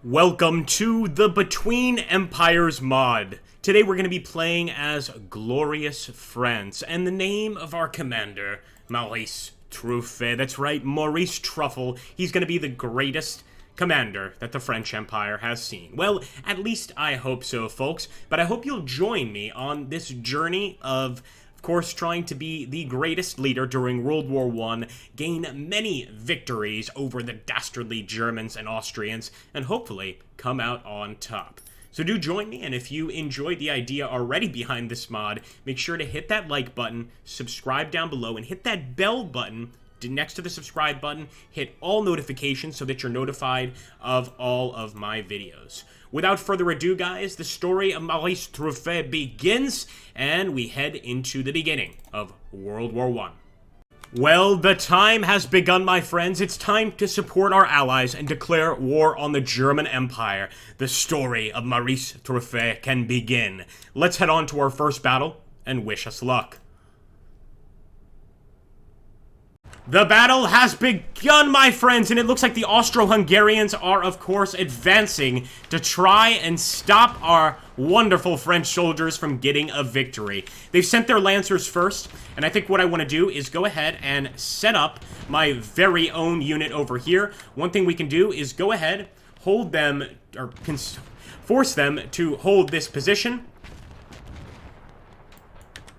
Welcome to the Between Empires mod. Today we're going to be playing as Glorious Friends, and the name of our commander, Maurice Truffet. That's right, Maurice Truffle. He's going to be the greatest commander that the French Empire has seen. Well, at least I hope so, folks, but I hope you'll join me on this journey of course, trying to be the greatest leader during World War I, gain many victories over the dastardly Germans and Austrians, and hopefully come out on top. So do join me, and if you enjoyed the idea already behind this mod, make sure to hit that like button, subscribe down below, and hit that bell button next to the subscribe button. Hit all notifications so that you're notified of all of my videos. Without further ado, guys, the story of Maurice Truffet begins, and we head into the beginning of World War I. Well, the time has begun, my friends. It's time to support our allies and declare war on the German Empire. The story of Maurice Truffet can begin. Let's head on to our first battle, and wish us luck. The battle has begun, my friends, and it looks like the Austro-Hungarians are, of course, advancing to try and stop our wonderful French soldiers from getting a victory. They've sent their Lancers first, and I think what I want to do is go ahead and set up my very own unit over here. One thing we can do is go ahead, hold them, or force them to hold this position.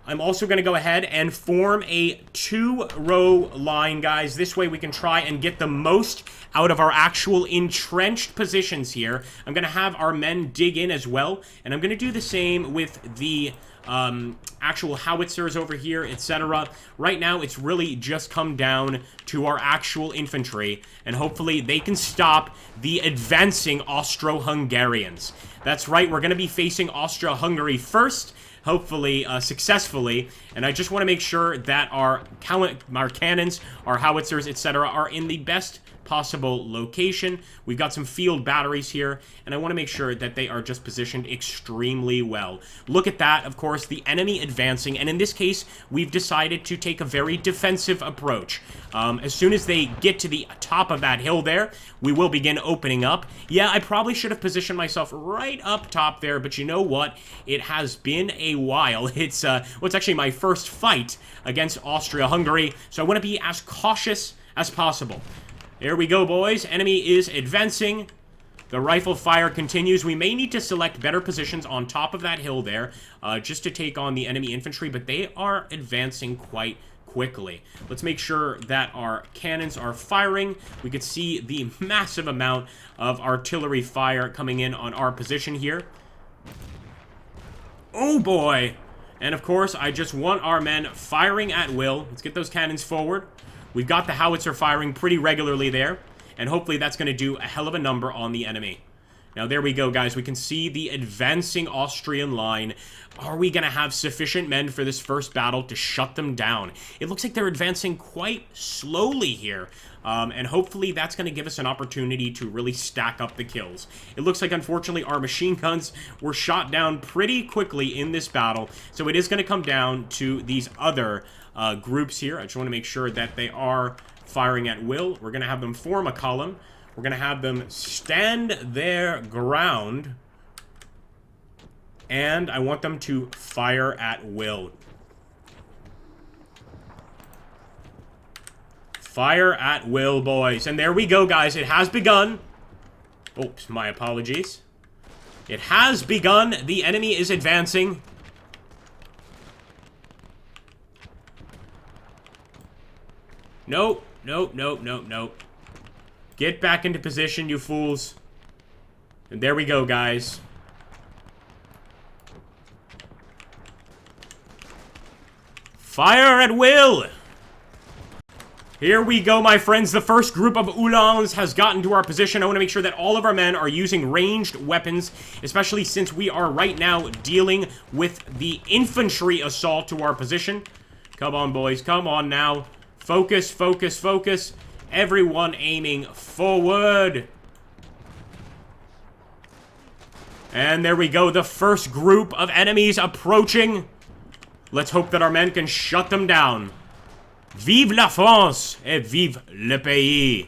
I'm also going to go ahead and form a two-row line, guys. This way we can try and get the most out of our actual entrenched positions here. I'm going to have our men dig in as well, and I'm going to do the same with the actual howitzers over here, etc. Right now, it's really just come down to our actual infantry, and hopefully they can stop the advancing Austro-Hungarians. That's right, we're going to be facing Austria-Hungary first, hopefully successfully, and I just want to make sure that our cannons, our howitzers, etc. are in the best possible location. We've got some field batteries here, and I want to make sure that they are just positioned extremely well. Look at that, of course, the enemy advancing, and in this case, we've decided to take a very defensive approach. As soon as they get to the top of that hill there, we will begin opening up. Yeah, I probably should have positioned myself right up top there, but you know what? It has been a while. It's actually my first fight against Austria-Hungary, so I want to be as cautious as possible. There we go, boys. Enemy is advancing. The rifle fire continues. We may need to select better positions on top of that hill there, just to take on the enemy infantry, but they are advancing quite quickly. Let's make sure that our cannons are firing. We could see the massive amount of artillery fire coming in on our position here. Oh, boy. And, of course, I just want our men firing at will. Let's get those cannons forward. We've got the howitzer firing pretty regularly there, and hopefully that's going to do a hell of a number on the enemy. Now, there we go, guys. We can see the advancing Austrian line. Are we going to have sufficient men for this first battle to shut them down? It looks like they're advancing quite slowly here, and hopefully that's going to give us an opportunity to really stack up the kills. It looks like, unfortunately, our machine guns were shot down pretty quickly in this battle, so it is going to come down to these other groups here. I just want to make sure that they are firing at will. We're going to have them form a column. We're going to have them stand their ground. And I want them to fire at will. Fire at will, boys. And there we go, guys. It has begun. Oops, my apologies. It has begun. The enemy is advancing. Nope, nope, nope, nope, nope. Get back into position, you fools. And there we go, guys. Fire at will! Here we go, my friends. The first group of Uhlans has gotten to our position. I want to make sure that all of our men are using ranged weapons, especially since we are right now dealing with the infantry assault to our position. Come on, boys. Come on now. Focus, focus, focus. Everyone aiming forward. And there we go. The first group of enemies approaching. Let's hope that our men can shut them down. Vive la France et vive le pays.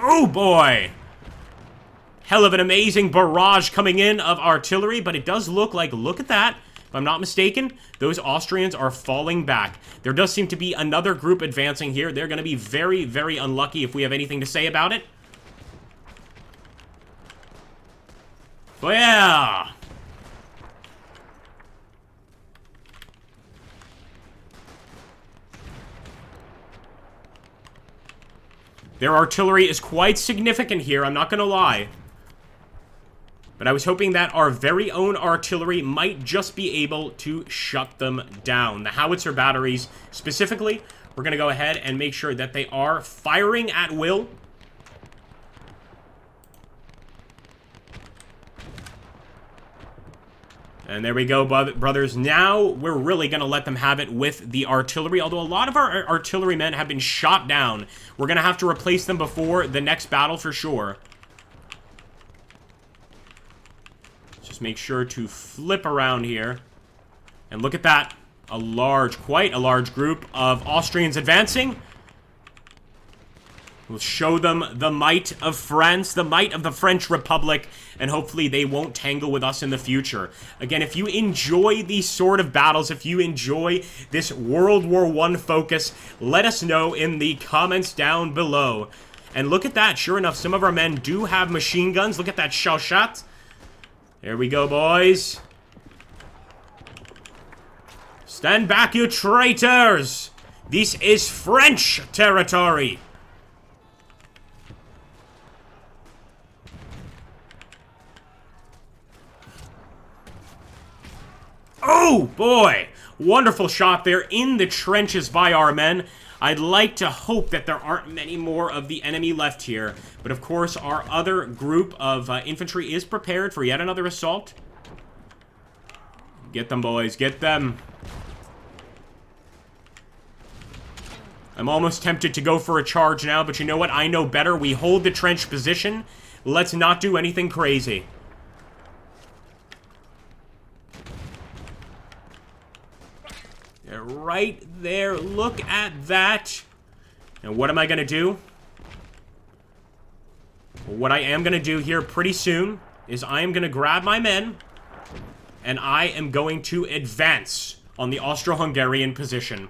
Oh, boy. Hell of an amazing barrage coming in of artillery, but it does look like, look at that. If I'm not mistaken, those Austrians are falling back. There does seem to be another group advancing here. They're going to be very, very unlucky if we have anything to say about it. But yeah. Their artillery is quite significant here, I'm not going to lie. But I was hoping that our very own artillery might just be able to shut them down. The howitzer batteries, specifically, we're going to go ahead and make sure that they are firing at will. And there we go, brothers. Now we're really going to let them have it with the artillery. Although a lot of our artillerymen have been shot down. We're going to have to replace them before the next battle for sure. Just make sure to flip around here. And look at that. Quite a large group of Austrians advancing. We'll show them the might of France, the might of the French Republic, and hopefully they won't tangle with us in the future. Again, if you enjoy these sort of battles, if you enjoy this World War I focus, let us know in the comments down below. And look at that. Sure enough, some of our men do have machine guns. Look at that shot. There we go, boys. Stand back, you traitors! This is French territory! Oh, boy! Wonderful shot there in the trenches by our men. I'd like to hope that there aren't many more of the enemy left here. But of course, our other group of infantry is prepared for yet another assault. Get them, boys. Get them. I'm almost tempted to go for a charge now, but you know what? I know better. We hold the trench position. Let's not do anything crazy. They're right there. Look at that. And what am I going to do? Well, what I am going to do here pretty soon is I am going to grab my men and I am going to advance on the Austro-Hungarian position.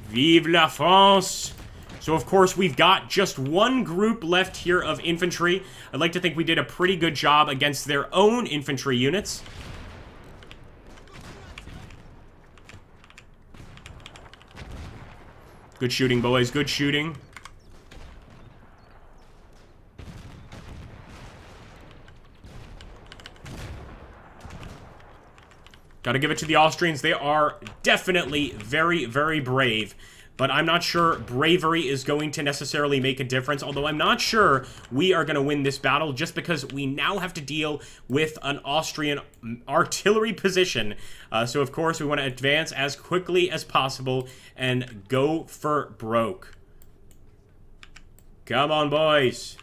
Vive la France! So, of course, we've got just one group left here of infantry. I'd like to think we did a pretty good job against their own infantry units. Good shooting, boys. Good shooting. Gotta give it to the Austrians. They are definitely very, very brave. But I'm not sure bravery is going to necessarily make a difference. Although I'm not sure we are going to win this battle just because we now have to deal with an Austrian artillery position. So, of course, we want to advance as quickly as possible and go for broke. Come on, boys.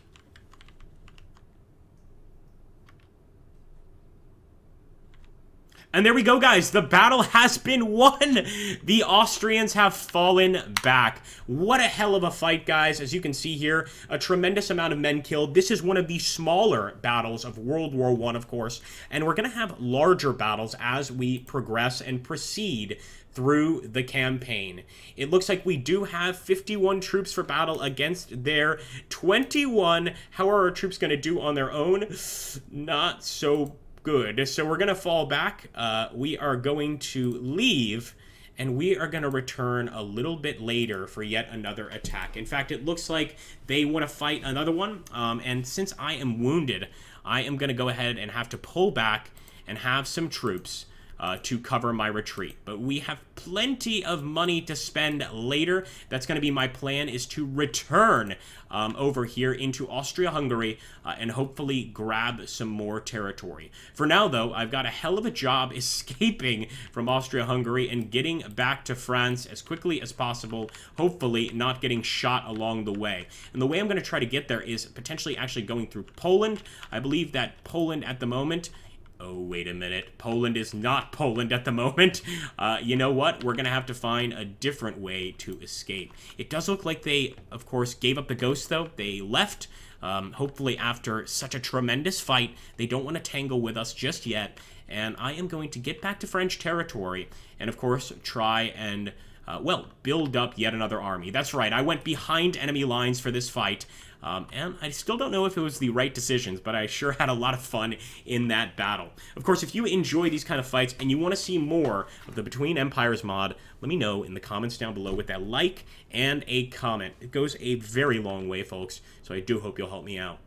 And there we go, guys. The battle has been won. The Austrians have fallen back. What a hell of a fight, guys. As you can see here, a tremendous amount of men killed. This is one of the smaller battles of World War I, of course. And we're going to have larger battles as we progress and proceed through the campaign. It looks like we do have 51 troops for battle against their 21. How are our troops going to do on their own? Not so good. So we're going to fall back. We are going to leave, and we are going to return a little bit later for yet another attack. In fact, it looks like they want to fight another one. And since I am wounded, I am going to go ahead and have to pull back and have some troops to cover my retreat. But we have plenty of money to spend later. That's going to be my plan, is to return over here into Austria-Hungary and hopefully grab some more territory. For now, though, I've got a hell of a job escaping from Austria-Hungary and getting back to France as quickly as possible, hopefully not getting shot along the way. And the way I'm going to try to get there is potentially actually going through Poland. I believe that Poland at the moment Oh, wait a minute. Poland is not Poland at the moment. You know what? We're going to have to find a different way to escape. It does look like they, of course, gave up the ghost, though. They left. Hopefully after such a tremendous fight, they don't want to tangle with us just yet. And I am going to get back to French territory and, of course, try and, well, build up yet another army. That's right. I went behind enemy lines for this fight. And I still don't know if it was the right decisions, but I sure had a lot of fun in that battle. Of course, if you enjoy these kind of fights and you want to see more of the Between Empires mod, let me know in the comments down below with that like and a comment. It goes a very long way, folks, so I do hope you'll help me out.